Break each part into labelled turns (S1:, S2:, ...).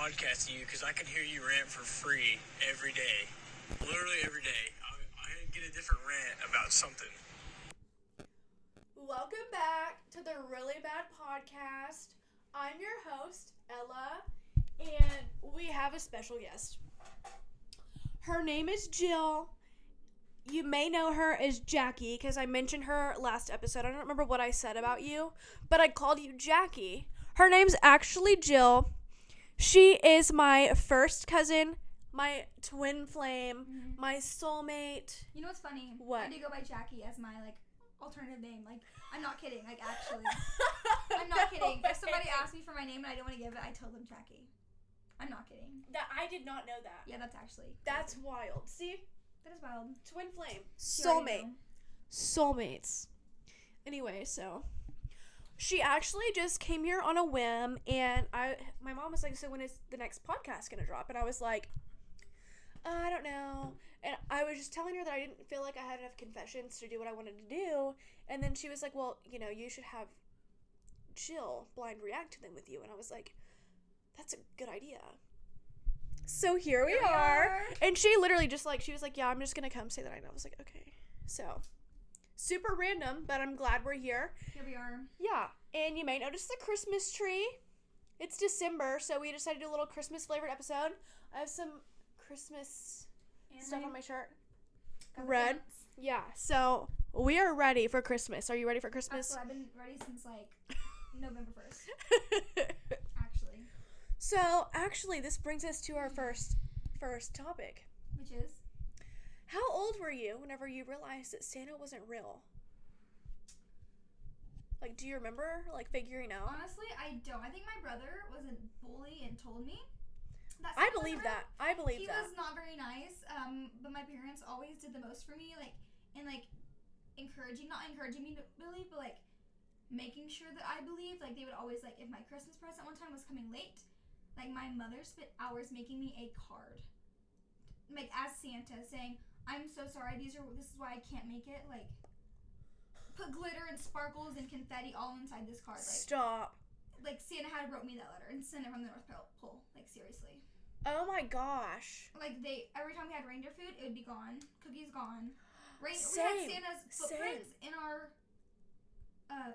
S1: podcast to you because I can hear you rant for free every day. Literally every day. I get a different rant about something.
S2: Welcome back to the Really Bad Podcast. I'm your host, Ella, and we have a special guest. Her name is Jill. You may know her as Jackie because I mentioned her last episode. I don't remember what I said about you, but I called you Jackie. Her name's actually Jill. She is my first cousin, my twin flame, my soulmate.
S3: You know what's funny?
S2: What?
S3: I do go by Jackie as my, alternative name. I'm not kidding. Actually. I'm not kidding. If somebody asks me for my name and I don't want to give it, I tell them Jackie. I'm not kidding.
S2: I did not know that.
S3: Yeah, that's actually crazy.
S2: That's wild. See?
S3: That is wild.
S2: Twin flame.
S3: Soulmate.
S2: Soulmates. Anyway, so she actually just came here on a whim, and my mom was like, so when is the next podcast gonna drop? And I was like, I don't know. And I was just telling her that I didn't feel like I had enough confessions to do what I wanted to do. And then she was like, well, you should have Jill blind react to them with you. And I was like, that's a good idea. So here we are. And she literally she was like, yeah, I'm just gonna come say that I know. I was like, okay. So super random, but I'm glad we're here.
S3: Here we are.
S2: Yeah. And you may notice the Christmas tree. It's December, so we decided to do a little Christmas flavored episode. I have some Christmas stuff on my shirt. Red. Yeah. So we are ready for Christmas. Are you ready for Christmas?
S3: Absolutely. I've been ready since November 1st.
S2: Actually, this brings us to our first topic.
S3: Which is?
S2: How old were you whenever you realized that Santa wasn't real? Do you remember, figuring out?
S3: Honestly, I don't. I think my brother was a bully and told me.
S2: I believe that.
S3: He was not very nice, but my parents always did the most for me, not encouraging me to believe, but, making sure that I believed. They would always, if my Christmas present one time was coming late, my mother spent hours making me a card, as Santa, saying, I'm so sorry, this is why I can't make it, put glitter and sparkles and confetti all inside this card.
S2: Stop.
S3: Santa had wrote me that letter and sent it from the North Pole. Seriously.
S2: Oh my gosh.
S3: Every time we had reindeer food, it would be gone. Cookies gone. We had Santa's footprints in our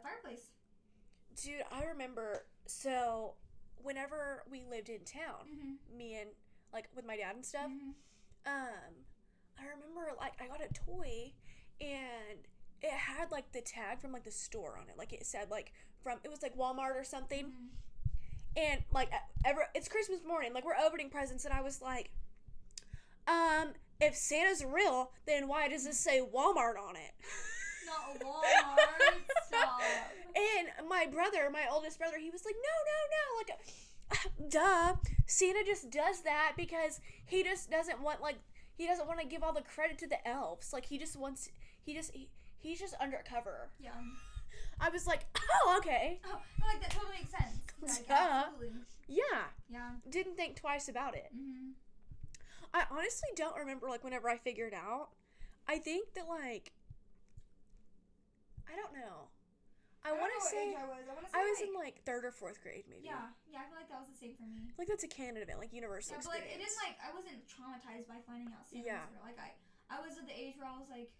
S3: fireplace.
S2: Dude, I remember, so whenever we lived in town, me and, with my dad and stuff, I remember, I got a toy, and it had, the tag from, the store on it. It said, it was, Walmart or something. And, it's Christmas morning. We're opening presents, and I was like, if Santa's real, then why does this say Walmart on it?
S3: Not Walmart. Stop.
S2: And my oldest brother, he was like, no. Duh. Santa just does that because he just doesn't want, he doesn't want to give all the credit to the elves. He's just undercover.
S3: Yeah.
S2: I was like, oh, okay.
S3: Oh, that totally makes sense. Absolutely.
S2: Yeah.
S3: Yeah.
S2: Didn't think twice about it. I honestly don't remember, whenever I figured out. I think that, I don't know. I want to say I was in, 3rd or 4th grade, maybe.
S3: Yeah. Yeah, I feel like that was the same for me.
S2: That's a Canada event, universal experience.
S3: But, it is, I wasn't traumatized by finding out Santa was real. I was at the age where I was like,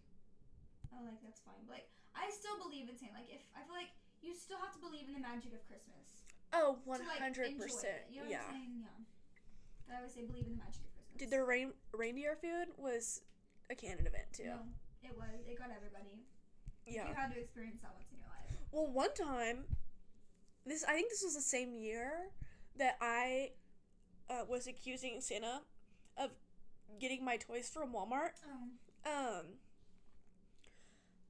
S3: oh, that's fine. But, I still believe in Santa. I feel like you still have to believe in the magic of Christmas.
S2: Oh, 100%.
S3: You know what I'm saying? Yeah. But I always say believe in the magic of Christmas.
S2: Dude, the reindeer food was a Canada event, too.
S3: No, it was. It got everybody.
S2: Yeah.
S3: You had to experience that once in your life.
S2: Well, one time, I think this was the same year that I was accusing Santa of getting my toys from Walmart.
S3: Oh.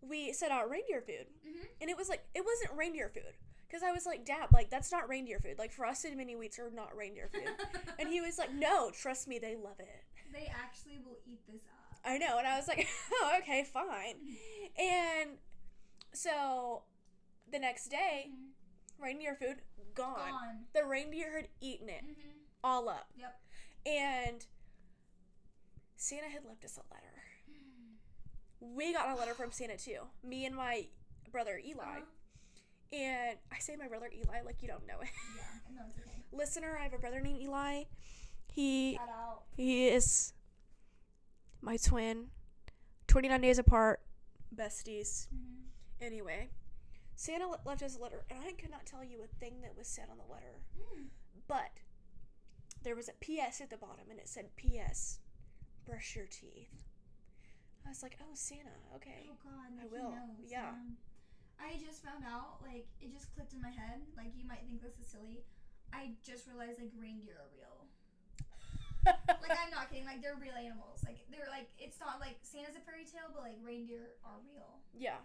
S2: We set out reindeer food, and it wasn't reindeer food, because I was like, Dad, that's not reindeer food. Frosted mini wheats are not reindeer food. And he was like, no, trust me, they love it.
S3: They actually will eat this up.
S2: I know, and I was like, oh, okay, fine. And so the next day, reindeer food gone. The reindeer had eaten it all up.
S3: Yep.
S2: And Santa had left us a letter. We got a letter from Santa too. Me and my brother Eli. And I say my brother Eli like you don't know it.
S3: Yeah, no, it's okay.
S2: Listener, I have a brother named Eli. He
S3: Shout out.
S2: is my twin. 29 days apart. Besties.
S3: Mm-hmm.
S2: Anyway, Santa left us a letter, and I could not tell you a thing that was said on the letter. But there was a P.S. at the bottom, and it said, P.S. Brush your teeth. I was like, oh, Santa, okay.
S3: Oh, God.
S2: I will.
S3: Knows.
S2: Yeah.
S3: I just found out, like, it just clicked in my head. Like, you might think this is silly. I just realized, like, reindeer are real. Like, I'm not kidding. Like, they're real animals. Like, they're, like, it's not, like, Santa's a fairy tale, but, like, reindeer are real.
S2: Yeah.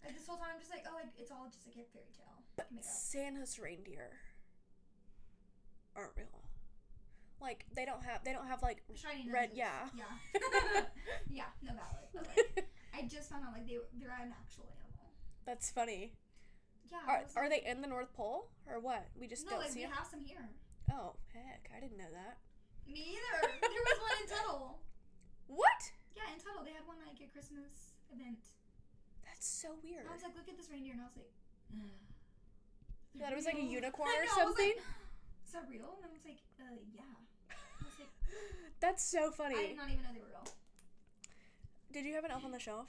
S3: Like, this whole time, I'm just like, oh, like, it's all just, like, a fairy tale.
S2: But Santa's reindeer aren't real. Like, they don't have like,
S3: shiny noses.
S2: red, yeah.
S3: Yeah. Yeah, no valid. But, like, I just found out, like, they're an actual animal.
S2: That's funny.
S3: Yeah.
S2: Are they in the North Pole, or what? We just don't see
S3: we
S2: them?
S3: have some here.
S2: Oh, heck, I didn't know that.
S3: Me either. There was one in Tuttle.
S2: What?
S3: Yeah, in Tuttle. They had one, like, a Christmas event.
S2: That's so weird.
S3: And I was like, look at this reindeer, and I was like,
S2: That it was like a unicorn
S3: I
S2: or
S3: know, I was
S2: something?
S3: like, is that real? And I was like, yeah. I was like,
S2: That's so funny.
S3: I did not even know they were real.
S2: Did you have an elf on the shelf?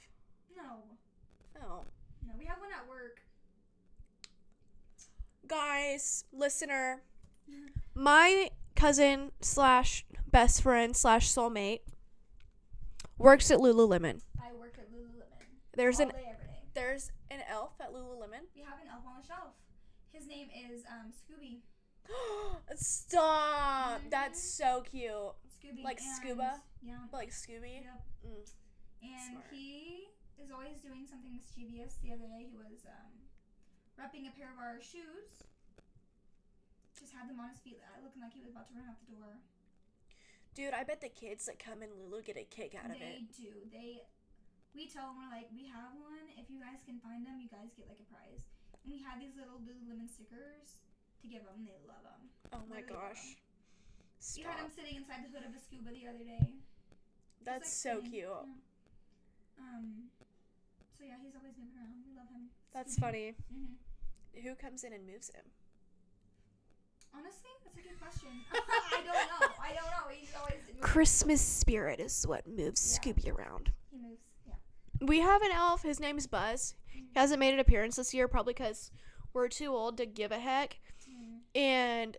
S3: No.
S2: Oh.
S3: No, we have one at work.
S2: Guys, listener, my cousin / best friend / soulmate works at Lululemon.
S3: I work at Lululemon.
S2: There's
S3: all day, every day.
S2: There's an elf at Lululemon.
S3: We have an elf on the shelf. His name is Scooby.
S2: Stop!
S3: Mhm.
S2: That's so cute.
S3: Scooby.
S2: Like
S3: and,
S2: scuba?
S3: Yeah.
S2: Like Scooby?
S3: Yep.
S2: Mm.
S3: And
S2: Smart.
S3: he is always doing something mischievous. The other day he was wrapping a pair of our shoes. Just had them on his feet, looking like he was about to run out the door.
S2: Dude, I bet the kids that come in Lulu get a kick out of it.
S3: They do. We tell them, we're like, we have one. If you guys can find them, you guys get like a prize. And we had these little Lululemon stickers to give them. They love them.
S2: Oh my
S3: Literally love
S2: gosh.
S3: 'em. We had him
S2: Stop.
S3: sitting inside the hood of a scuba the other day.
S2: That's
S3: Just,
S2: so
S3: like,
S2: cute.
S3: Yeah. So yeah, he's always moving around. We love him.
S2: That's
S3: Scooby.
S2: funny.
S3: Mhm.
S2: Who comes in and moves him?
S3: Honestly, that's a good question. I don't know. He's always moving.
S2: Christmas spirit is what moves
S3: Yeah.
S2: Scooby around.
S3: He moves. Yeah.
S2: We have an elf. His name is Buzz. He hasn't made an appearance this year, probably because we're too old to give a heck. And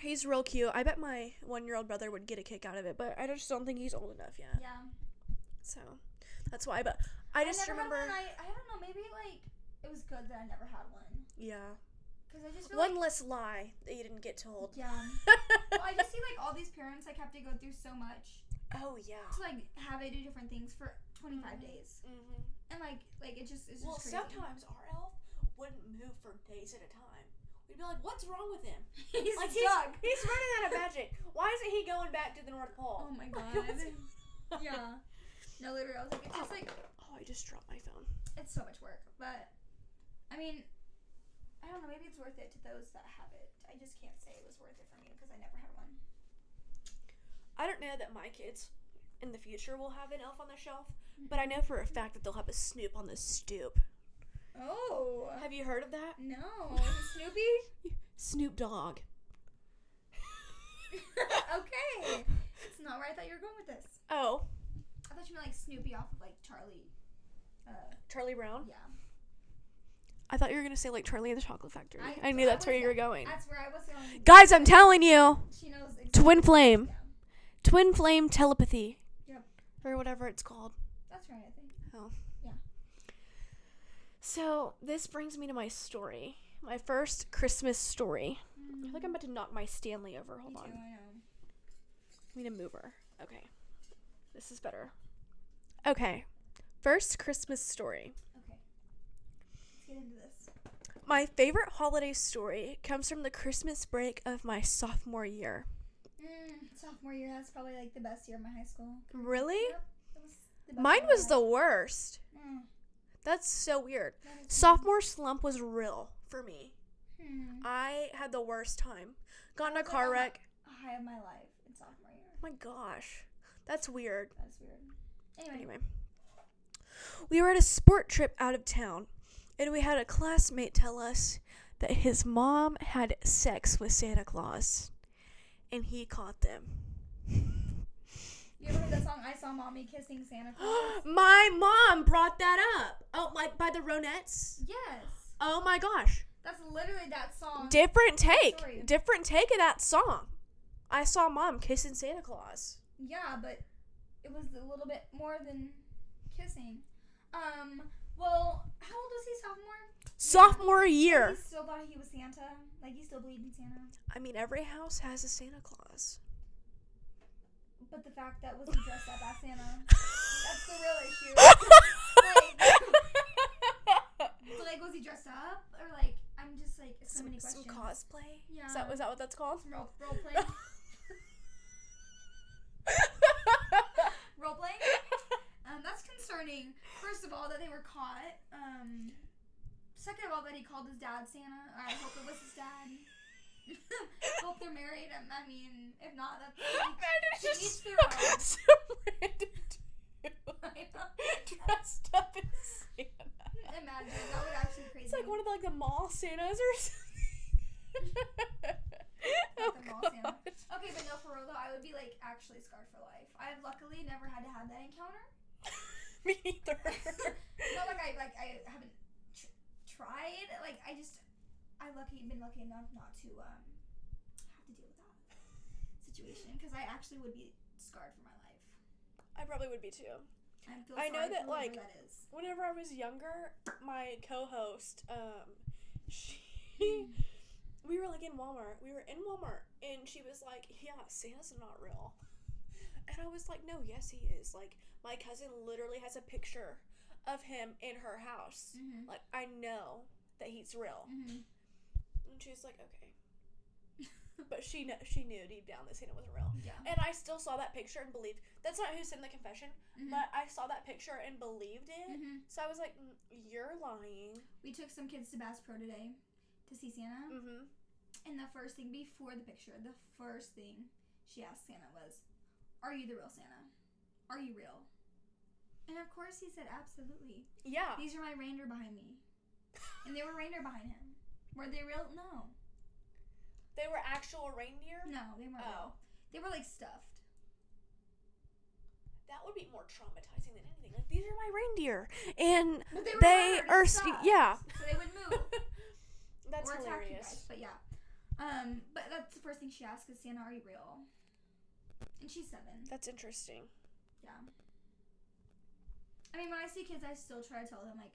S2: he's real cute. I bet my 1-year-old brother would get a kick out of it, but I just don't think he's old enough yet.
S3: Yeah.
S2: So that's why. But I just
S3: never
S2: remember.
S3: had one. I don't know. Maybe like it was good that I never had one.
S2: Yeah.
S3: Cause I just feel
S2: One
S3: like,
S2: less lie that you didn't get told.
S3: yeah. Well, I just see like all these parents like have to go through so much
S2: Oh yeah.
S3: to like have it do different things for 25 days,
S2: Mm-hmm.
S3: and like it's just
S2: Well,
S3: crazy.
S2: sometimes our elf wouldn't move for days at a time. We'd be like, "What's wrong with him?
S3: he's
S2: Like
S3: stuck.
S2: he's running out of magic. Why isn't he going back to the North Pole?"
S3: Oh my god. Yeah. No, literally, I was like, it's just like
S2: Oh, I just dropped my phone.
S3: it's so much work, but I mean, I don't know. Maybe it's worth it to those that have it. I just can't say it was worth it for me because I never had one.
S2: I don't know that my kids in the future will have an elf on the shelf, but I know for a fact that they'll have a Snoop on the stoop.
S3: Oh.
S2: Have you heard of that?
S3: No. Snoopy?
S2: Snoop Dogg.
S3: Okay. It's not where I thought you were going with this.
S2: Oh,
S3: I thought you meant like Snoopy off of like Charlie.
S2: Charlie Brown?
S3: Yeah.
S2: I thought you were going to say like Charlie and the Chocolate Factory. I knew that's where you were going.
S3: That's where I was going.
S2: Guys, I'm telling you.
S3: She knows exactly.
S2: Twin flame.
S3: Yeah.
S2: Twin flame telepathy.
S3: Yep.
S2: Or whatever it's called.
S3: That's right, I think.
S2: Oh.
S3: Yeah.
S2: So, this brings me to my story. My first Christmas story. I feel like I'm about to knock my Stanley over. Hold
S3: Me
S2: on.
S3: too, I know.
S2: I need a mover. Okay. This is better. Okay. First Christmas story.
S3: Okay. Let's get into this.
S2: My favorite holiday story comes from the Christmas break of my sophomore year.
S3: Sophomore year, that's probably like the best year of my high school.
S2: Really?
S3: Yep. It was the best
S2: Mine
S3: year of
S2: was
S3: my
S2: the worst.
S3: life.
S2: That's so weird.
S3: That is-
S2: Sophomore slump was real for me.
S3: Hmm.
S2: I had the worst time. Got in a
S3: That was,
S2: car
S3: like,
S2: wreck.
S3: A high of my life in sophomore year.
S2: Oh my gosh. That's weird.
S3: That's weird. Anyway.
S2: We were at a sport trip out of town, and we had a classmate tell us that his mom had sex with Santa Claus, and he caught them.
S3: You ever heard that song, I Saw Mommy Kissing Santa Claus?
S2: My mom brought that up. Oh, like by the Ronettes?
S3: Yes.
S2: Oh my gosh.
S3: That's literally that song.
S2: Different take.
S3: Sorry.
S2: Different take of that song. I saw mom kissing Santa Claus.
S3: Yeah, but it was a little bit more than kissing. Well, how old was he, sophomore?
S2: Sophomore year.
S3: He still thought he was Santa? Like, he still believed in Santa?
S2: I mean, every house has a Santa Claus.
S3: But the fact that was he dressed up as Santa, that's the real issue. like, was he dressed up? Or, like, I'm just, like, so many questions.
S2: Some cosplay?
S3: Yeah.
S2: Is that what that's called?
S3: Some role play? Role playing? That's concerning. First of all, that they were caught. Second of all, that he called his dad Santa. I hope it was his dad. Hope they're married. I mean, if not, that's each their own.
S2: Some random dude
S3: I know.
S2: dressed up as Santa.
S3: Imagine, that would actually be crazy.
S2: It's like one of the, the mall Santas or something.
S3: Not the mall Santa. Okay, but no, for real though, I would be like actually scarred for life. I've luckily never had to have that encounter.
S2: Me either.
S3: Not like I haven't tried. Like I've been lucky enough not to have to deal with that situation because I actually would be scarred for my life.
S2: I probably would be too.
S3: I
S2: know that like
S3: that is.
S2: whenever I was younger, my co-host, we were like in Walmart. We were in Walmart, and she was like, "Yeah, Santa's not real." And I was like, "No, yes, he is." Like my cousin literally has a picture of him in her house.
S3: Mm-hmm.
S2: Like I know that he's real.
S3: Mm-hmm.
S2: And she was like, "Okay." But she knew deep down that Santa wasn't real.
S3: Yeah.
S2: And I still saw that picture and believed. That's not who's in the confession, but I saw that picture and believed it.
S3: Mm-hmm.
S2: So I was like, "You're lying."
S3: We took some kids to Bass Pro today to see Santa.
S2: Mm-hmm.
S3: And the first thing before the picture, the first thing she asked Santa was, "Are you the real Santa? Are you real?" And of course he said, "Absolutely.
S2: Yeah.
S3: These are my reindeer behind me." And they were reindeer behind him. Were they real? No.
S2: They were actual reindeer?
S3: No, they weren't real. They were like stuffed.
S2: That would be more traumatizing than anything. Like, these are my reindeer. And
S3: But they
S2: are
S3: were stuffed.
S2: yeah.
S3: So they would move.
S2: That's
S3: or attack you
S2: hilarious.
S3: guys. But yeah. But that's the first thing she asked is, "Santa, are you real?" And she's 7.
S2: That's interesting.
S3: Yeah. I mean, when I see kids, I still try to tell them, like,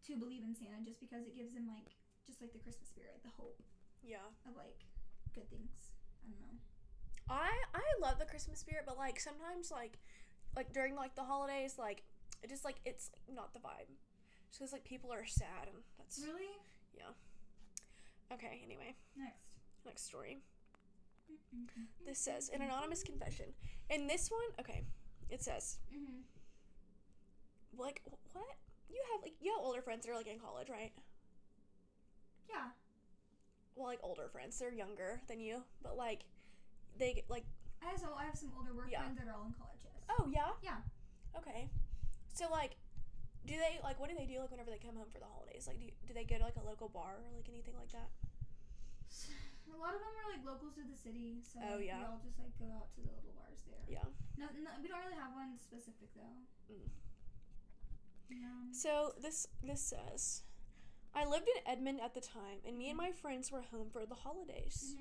S3: to believe in Santa just because it gives them, like, just like the Christmas spirit, the hope
S2: Yeah.
S3: of, like, good things. I don't know.
S2: I love the Christmas spirit, but like sometimes like during like the holidays, like it just like it's not the vibe. Just because like people are sad and that's
S3: Really?
S2: yeah. Okay, anyway. Next story. This says an anonymous confession. In this one, okay, it says like what? You have older friends that are like in college, right?
S3: Yeah.
S2: Well, like older friends, they're younger than you, but like they like.
S3: I have some older work friends that are all in college. Yes.
S2: Oh yeah.
S3: Yeah.
S2: Okay. So like, do they like what do they do like whenever they come home for the holidays? Like, do they go to like a local bar or like anything like that?
S3: A lot of them are like locals to the city, so
S2: Oh, yeah.
S3: we all just like go out to the little bars there.
S2: Yeah.
S3: No, we don't really have one specific though. Yeah.
S2: So this says, I lived in Edmond at the time, and me and my friends were home for the holidays.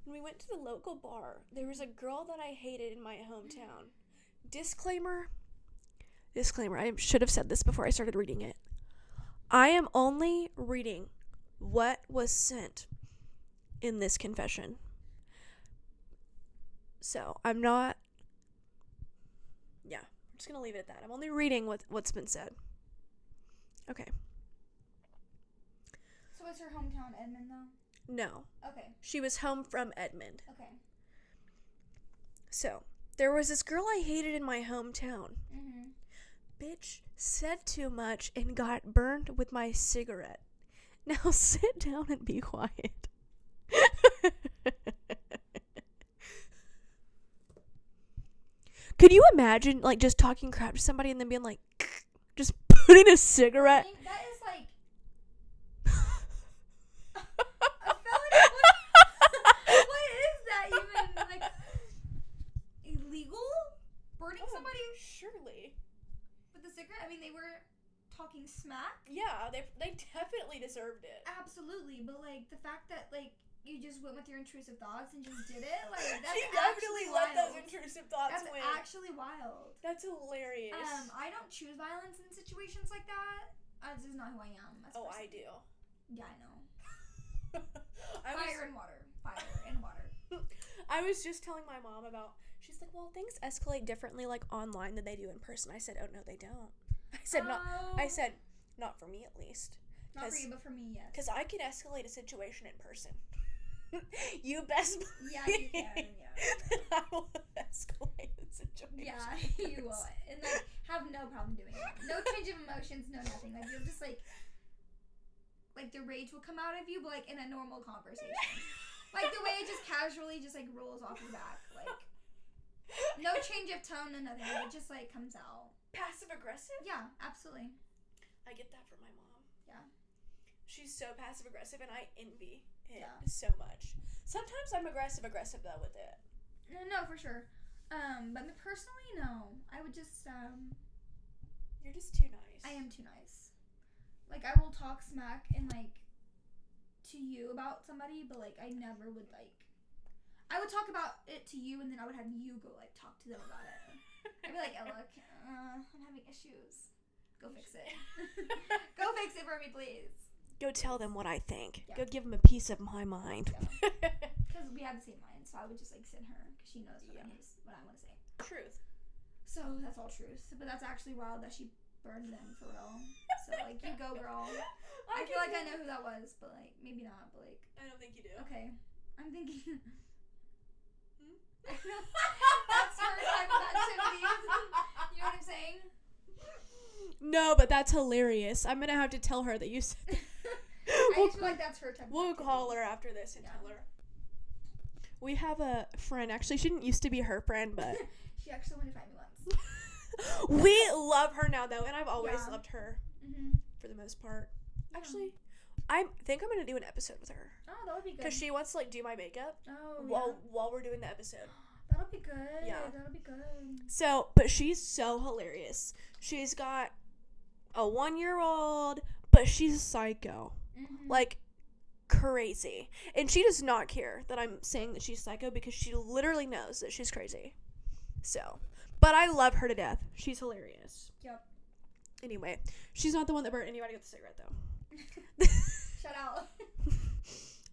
S2: When we went to the local bar, there was a girl that I hated in my hometown. Disclaimer, I should have said this before I started reading it. I am only reading what was sent in this confession. So, I'm not, I'm just going to leave it at that. I'm only reading what's been said. Okay.
S3: So what's her hometown, Edmond, though?
S2: No.
S3: Okay.
S2: She was home from Edmond.
S3: Okay.
S2: So, there was this girl I hated in my hometown. Bitch said too much and got burned with my cigarette. Now sit down and be quiet. Could you imagine, like, just talking crap to somebody and then being like, just putting a cigarette?
S3: I think that is like I mean, they were talking smack.
S2: Yeah, they definitely deserved it.
S3: Absolutely, but like the fact that like you just went with your intrusive thoughts and just did it, like that's
S2: She definitely let those
S3: wild.
S2: intrusive thoughts
S3: That's
S2: win.
S3: actually wild.
S2: That's hilarious.
S3: I don't choose violence in situations like that. This is not who I am. As a person.
S2: I do.
S3: Yeah, I know.
S2: Fire
S3: and water. Fire and water.
S2: I was just telling my mom about. She's like, well, things escalate differently like online than they do in person. I said, oh no, they don't. I said not. I said not for me at least.
S3: Not for you, but for me, yes.
S2: Because I can escalate a situation in person. You best believe.
S3: Yeah, you can. Yeah.
S2: I will escalate the situation.
S3: Yeah, you will, and like have no problem doing it. No change of emotions, no nothing. Like you'll just like the rage will come out of you, but like in a normal conversation. Like the way it just casually just like rolls off your back, like no change of tone, no nothing. Like, it just like comes out.
S2: Passive aggressive?
S3: Yeah, absolutely.
S2: I get that from my mom.
S3: Yeah.
S2: She's so passive aggressive, and I envy it
S3: Yeah.
S2: so much. Sometimes I'm aggressive though with it.
S3: No, for sure. But me personally, no. I would just
S2: You're just too nice.
S3: I am too nice. Like I will talk smack and like to you about somebody, but like I never would like. I would talk about it to you, and then I would have you go like talk to them about it. I'd be like, oh, look, I'm having issues. Go fix it. Go fix it for me, please.
S2: Go tell them what I think.
S3: Yeah.
S2: Go give them a piece of my mind.
S3: Because we have the same mind, so I would just like send her because she knows what I want to say.
S2: Truth.
S3: So that's all truth, but that's actually wild that she burned them for real. So like, you go, girl. I feel like I know who that was, but like maybe not. But like,
S2: I don't think you do.
S3: okay, I'm thinking. That's her type of activity. You know what I'm saying?
S2: No, but that's hilarious. I'm gonna have to tell her that you said.
S3: I just feel like that's her type.
S2: We'll call her after this and tell her. We have a friend. Actually, she didn't used to be her friend, but
S3: she actually wanted to find me once.
S2: We love her now, though, and I've always loved her for the most part.
S3: Yeah.
S2: Actually, I think I'm gonna do an episode with her.
S3: Oh, that would be good.
S2: Because she wants to like do my makeup.
S3: Oh,
S2: while we're doing the episode.
S3: That'll be good.
S2: Yeah.
S3: That'll be good.
S2: So, but she's so hilarious. She's got a 1-year-old, but she's psycho. Like, crazy. And she does not care that I'm saying that she's psycho because she literally knows that she's crazy. So, but I love her to death. She's hilarious.
S3: Yep.
S2: Anyway, she's not the one that burnt anybody with a cigarette, though.
S3: Shout out.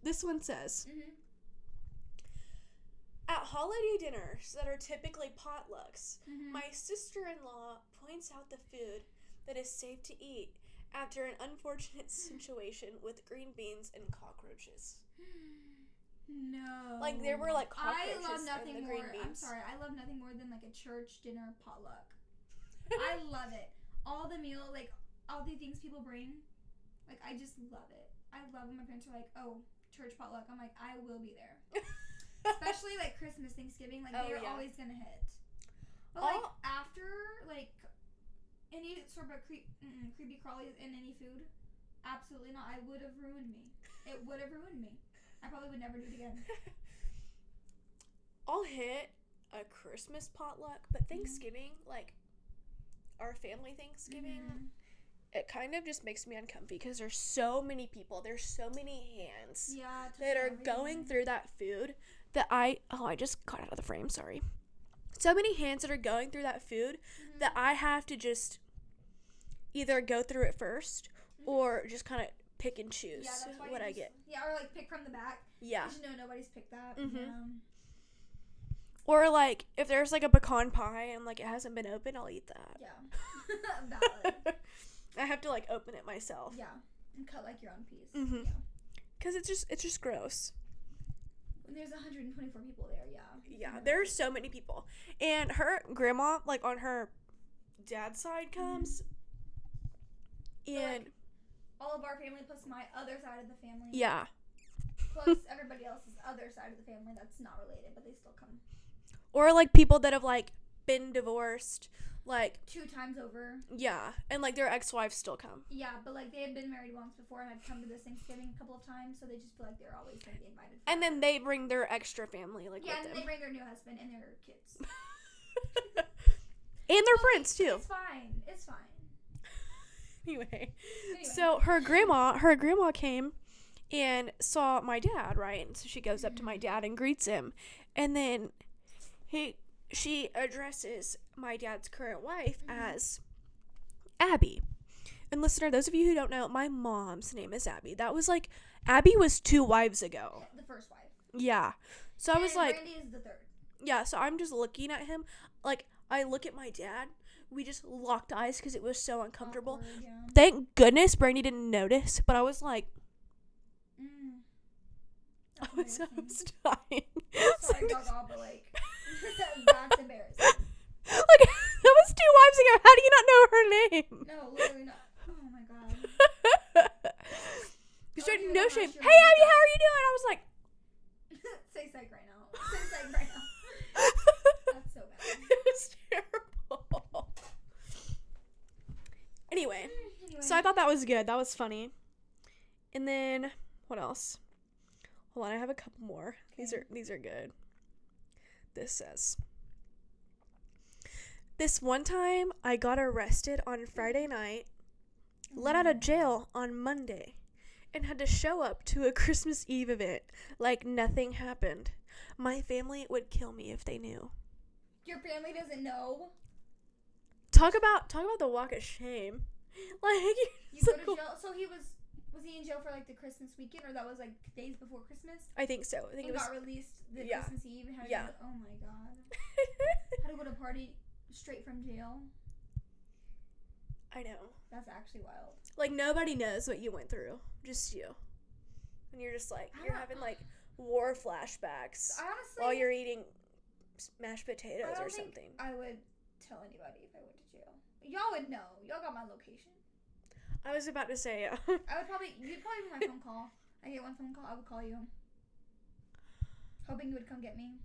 S2: This one says, at holiday dinners that are typically potlucks, my sister-in-law points out the food that is safe to eat after an unfortunate situation with green beans and cockroaches.
S3: No.
S2: Like, there were, like, cockroaches
S3: I love nothing
S2: in the
S3: more.
S2: green beans.
S3: I'm sorry. I love nothing more than, like, a church dinner potluck. I love it. All the meal, like, all the things people bring, like, I just love it. I love when my parents are like, oh, church potluck. I'm like, I will be there. Especially, like, Christmas, Thanksgiving. Like, they're always going to hit. But, like, after, like, any sort of creepy crawlies in any food, absolutely not. It would have ruined me. It would have ruined me. I probably would never do it again.
S2: I'll hit a Christmas potluck, but Thanksgiving, like, our family Thanksgiving, it kind of just makes me uncomfy because there's so many people, there's so many hands that are going through that food that I just got out of the frame, sorry. So many hands that are going through that food that I have to just either go through it first or just kind of pick and choose what I get.
S3: Yeah, or like pick from the back.
S2: Yeah.
S3: Because you know nobody's picked that.
S2: Or like if there's like a pecan pie and like it hasn't been opened, I'll eat that.
S3: Yeah. Valid.
S2: I have to like open it myself.
S3: Yeah. And cut like your own piece.
S2: Yeah. Cause it's just gross.
S3: When there's 124 people there,
S2: Yeah, there's so many people. And her grandma, like on her dad's side comes. And
S3: like, all of our family plus my other side of the family.
S2: Yeah.
S3: Plus everybody else's other side of the family that's not related, but they still come.
S2: Or like people that have like been divorced, like
S3: 2 times over.
S2: Yeah, and like their ex-wives still come.
S3: Yeah, but like they had been married once before and had come to this Thanksgiving a couple of times, so they just feel like they're always going to be invited.
S2: And then they bring their extra family, like
S3: yeah,
S2: with
S3: and
S2: them.
S3: they bring their new husband and their kids.
S2: And their friends too.
S3: It's fine. It's fine.
S2: Anyway, so her grandma came and saw my dad, right? And so she goes up to my dad and greets him. And then she addresses my dad's current wife as Abby. And listener, those of you who don't know, my mom's name is Abby. That was like, Abby was 2 wives ago.
S3: The first wife.
S2: Yeah. So I was like,
S3: Brandy is the third.
S2: yeah, so I'm just looking at him. Like, I look at my dad. We just locked eyes because it was so uncomfortable.
S3: Awkward, yeah.
S2: Thank goodness Brandy didn't notice, but I was like, I was dying.
S3: Sorry, Gaga, but like, that's embarrassing.
S2: Like, that was 2 wives ago. How do you not know her name?
S3: No, literally not. Oh my god.
S2: Straight no shame. Hey, Abby, how are you doing? I was like,
S3: Say psych right now. Say psych right now. That's so bad.
S2: it was terrible. Anyway, so I thought that was good. That was funny. And then, what else? Hold on, I have a couple more.
S3: Okay.
S2: These are good. This says, this one time I got arrested on Friday night, let out of jail on Monday, and had to show up to a Christmas Eve event like nothing happened. My family would kill me if they knew.
S3: Your family doesn't know?
S2: Talk about the walk of shame. Like,
S3: You go to jail? So was he in jail for like the Christmas weekend, or that was like days before Christmas?
S2: I think so. I think
S3: and
S2: it was.
S3: got released the
S2: Yeah.
S3: Christmas Eve. And had
S2: Yeah.
S3: to go, oh my god. Had to go to a party straight from jail.
S2: I know.
S3: That's actually wild.
S2: Like, nobody knows what you went through. Just you. And you're just like, you're having like war flashbacks
S3: I honestly,
S2: while you're eating mashed potatoes
S3: I don't
S2: or
S3: think
S2: something.
S3: I would tell anybody if I went to jail. Y'all would know. Y'all got my location.
S2: I was about to say,
S3: You'd probably be my phone call. I get one phone call, I would call you. Hoping you would come get me.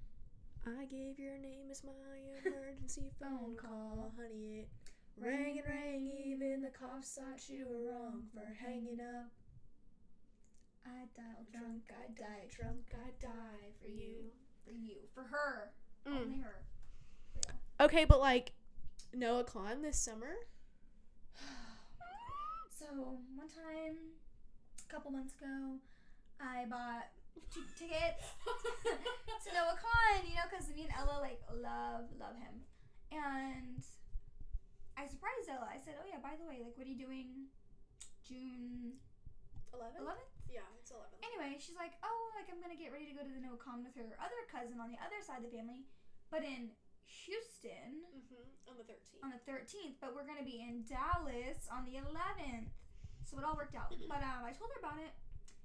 S2: I gave your name as my emergency phone call, honey. It rang and rang, even the cops thought you were wrong for hanging up.
S3: I dialed
S2: Drunk, I died, drunk, I die for you.
S3: For you. For her. Only her. Yeah.
S2: Okay, but like, Noah Khan this summer?
S3: So, one time, a couple months ago, I bought 2 tickets to Noah Khan, you know, because me and Ella, like, love him. And I surprised Ella. I said, oh, yeah, by the way, like, what are you doing June 11th?
S2: Yeah, it's 11th.
S3: Anyway, she's like, oh, like, I'm going to get ready to go to the Noah Khan with her other cousin on the other side of the family, but in Houston
S2: On the 13th.
S3: on the 13th, but we're going to be in Dallas on the 11th. So it all worked out. But I told her about it,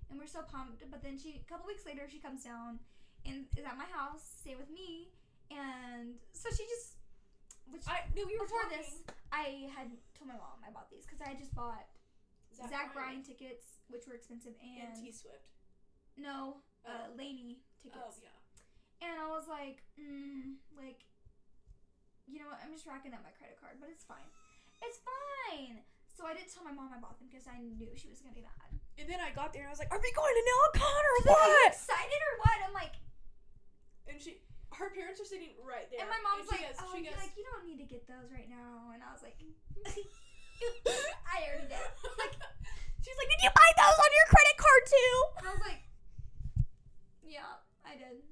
S3: and we're so pumped. But then a couple weeks later, she comes down and is at my house, stay with me, and so she just. Before this, I had told my mom I bought these because I had just bought Zach Bryan tickets, which were expensive, and
S2: T-Swift.
S3: No, Lainey tickets.
S2: Oh, yeah.
S3: And I was like, like, you know what? I'm just racking up my credit card, but it's fine. It's fine. So I didn't tell my mom I bought them because I knew she was gonna be mad.
S2: And then I got there and I was like, are we going to Noah Khan or
S3: She's like, are you
S2: what?
S3: excited or what? I'm like,
S2: And her parents are sitting right there.
S3: and my mom's like,
S2: she goes,
S3: you don't need to get those right now. And I was like, I already did. Like,
S2: she's like, did you buy those on your credit card too?
S3: and I was like, yeah, I did.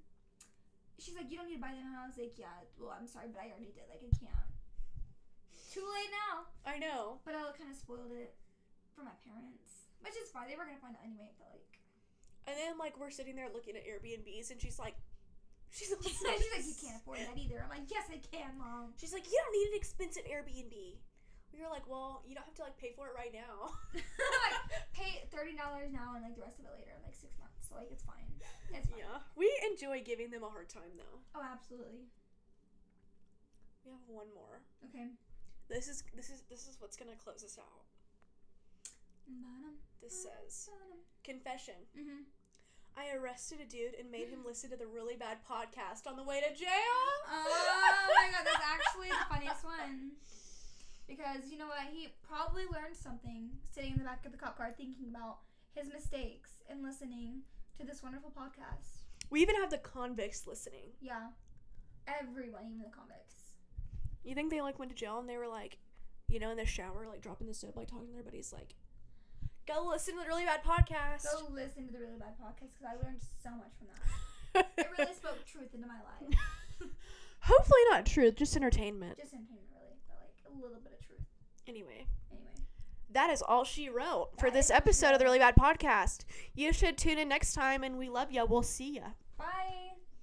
S3: She's like, you don't need to buy them. And I was like, yeah, well, I'm sorry, but I already did. Like, I can't. Too late now.
S2: I know.
S3: But I kind of spoiled it for my parents, which is fine. They were gonna find out anyway. But like,
S2: And then like we're sitting there looking at Airbnbs, and she's like,
S3: she's like, you can't afford that either. I'm like, yes, I can, Mom.
S2: She's like, you don't need an expensive Airbnb. We were like, well, you don't have to like pay for it right now.
S3: Like, pay $30 now and like the rest of it later in like 6 months. So like, it's fine. It's fine.
S2: Yeah, we enjoy giving them a hard time though.
S3: Oh, absolutely.
S2: We have one more.
S3: Okay.
S2: This is what's gonna close us out. This says, confession. I arrested a dude and made him listen to the really bad podcast on the way to jail.
S3: Oh my god, that's actually the funniest one. Because you know what? He probably learned something sitting in the back of the cop car thinking about his mistakes and listening to this wonderful podcast.
S2: We even have the convicts listening.
S3: Yeah. Everyone, even the convicts.
S2: You think they like went to jail and they were like, you know, in the shower, like dropping the soap, like talking to their buddies, like, go listen to the Really Bad Podcast.
S3: Go listen to the Really Bad Podcast because I learned so much from that. It really spoke truth into my life.
S2: Hopefully not truth, just entertainment.
S3: Just entertainment, really, but like a little bit of truth.
S2: Anyway.
S3: Anyway.
S2: That is all she wrote for
S3: That
S2: this
S3: is all she
S2: episode of the
S3: wrote.
S2: Really Bad Podcast. You should tune in next time, and we love ya. We'll see ya.
S3: Bye.